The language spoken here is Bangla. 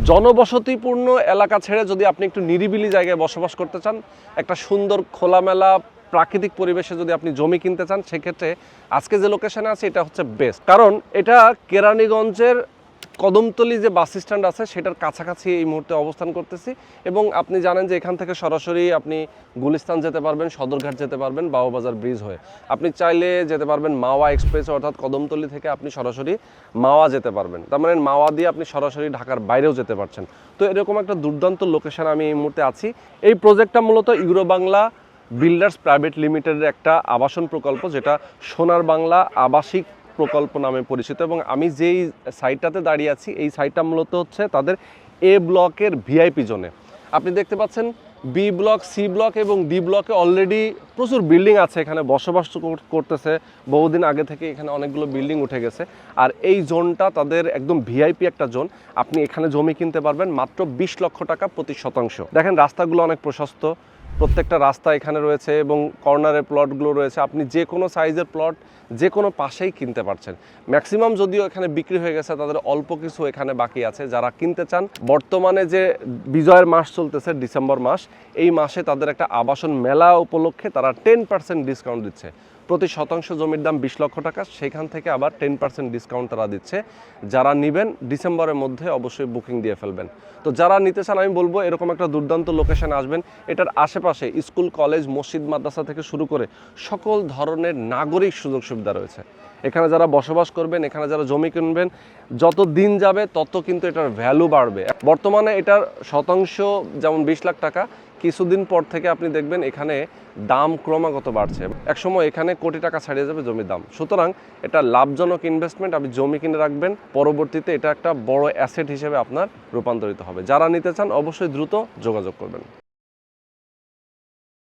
জনবসতিপূর্ণ এলাকা ছেড়ে যদি আপনি একটু নিরিবিলি জায়গায় বসবাস করতে চান, একটা সুন্দর খোলামেলা প্রাকৃতিক পরিবেশে যদি আপনি জমি কিনতে চান, সেক্ষেত্রে আজকে যে লোকেশনে আছে এটা হচ্ছে বেস্ট। কারণ এটা কেরানীগঞ্জের কদমতলী যে বাস স্ট্যান্ড আছে সেটার কাছাকাছি এই মুহূর্তে অবস্থান করতেছি। এবং আপনি জানেন যে এখান থেকে সরাসরি আপনি গুলিস্তান যেতে পারবেন, সদরঘাট যেতে পারবেন, বাবুবাজার ব্রিজ হয়ে। আপনি চাইলে যেতে পারবেন মাওয়া এক্সপ্রেস, অর্থাৎ কদমতলী থেকে আপনি সরাসরি মাওয়া যেতে পারবেন। তার মানে মাওয়া দিয়ে আপনি সরাসরি ঢাকার বাইরেও যেতে পারছেন। তো এরকম একটা দুর্দান্ত লোকেশন আমি এই মুহূর্তে আছি। এই প্রজেক্টটা মূলত ইউরো বাংলা বিল্ডার্স প্রাইভেট লিমিটেডের একটা আবাসন প্রকল্প, যেটা সোনার বাংলা আবাসিক প্রকল্প নামে পরিচিত। এবং আমি যেই সাইটটাতে দাঁড়িয়ে আছি, এই সাইটটা মূলত হচ্ছে তাদের এ ব্লকের ভিআইপি জোনে। আপনি দেখতে পাচ্ছেন বি ব্লক, সি ব্লক এবং ডি ব্লকে অলরেডি প্রচুর বিল্ডিং আছে, এখানে বসবাস করতেছে বহুদিন আগে থেকে। এখানে অনেকগুলো বিল্ডিং উঠে গেছে। আর এই জোনটা তাদের একদম ভিআইপি একটা জোন। আপনি এখানে জমি কিনতে পারবেন মাত্র 20 লক্ষ টাকা প্রতি শতাংশ। দেখেন রাস্তাগুলো অনেক প্রশস্ত, প্রত্যেকটা রাস্তা এখানে রয়েছে এবং কর্নারের প্লটগুলো রয়েছে। আপনি যে কোনো সাইজের প্লট যে কোনো পাশেই কিনতে পারছেন। ম্যাক্সিমাম যদিও এখানে বিক্রি হয়ে গেছে, তাদের অল্প কিছু এখানে বাকি আছে। যারা কিনতে চান, বর্তমানে যে বিজয়ের মাস চলতেছে ডিসেম্বর মাস, এই মাসে তাদের একটা আবাসন মেলা উপলক্ষে তারা 10% ডিসকাউন্ট দিচ্ছে। প্রতি শতাংশ জমির দাম 20 লক্ষ টাকা, সেখান থেকে আবার 10% ডিসকাউন্ট তারা দিচ্ছে। যারা নেবেন ডিসেম্বরের মধ্যে অবশ্যই বুকিং দিয়ে ফেলবেন। তো যারা নিতে চান, আমি বলবো এরকম একটা দুর্দান্ত লোকেশন আসবেন। এটার আশেপাশে স্কুল, কলেজ, মসজিদ, মাদ্রাসা থেকে শুরু করে সকল ধরনের নাগরিক সুযোগ সুবিধা রয়েছে। এখানে যারা বসবাস করবেন, এখানে যারা জমি কিনবেন, যত দিন যাবে তত কিন্তু এটার ভ্যালু বাড়বে। বর্তমানে এটার শতাংশ যেমন 20 লাখ টাকা, কিছুদিন পর থেকে আপনি দেখবেন এখানে দাম ক্রমাগত বাড়ছে। একসময় এখানে কোটি টাকা ছাড়িয়ে যাবে জমির দাম। সুতরাং এটা লাভজনক ইনভেস্টমেন্ট। আপনি জমি কিনে রাখবেন, পরবর্তীতে এটা একটা বড় অ্যাসেট হিসেবে আপনার রূপান্তরিত হবে। যারা নিতে চান অবশ্যই দ্রুত যোগাযোগ করবেন।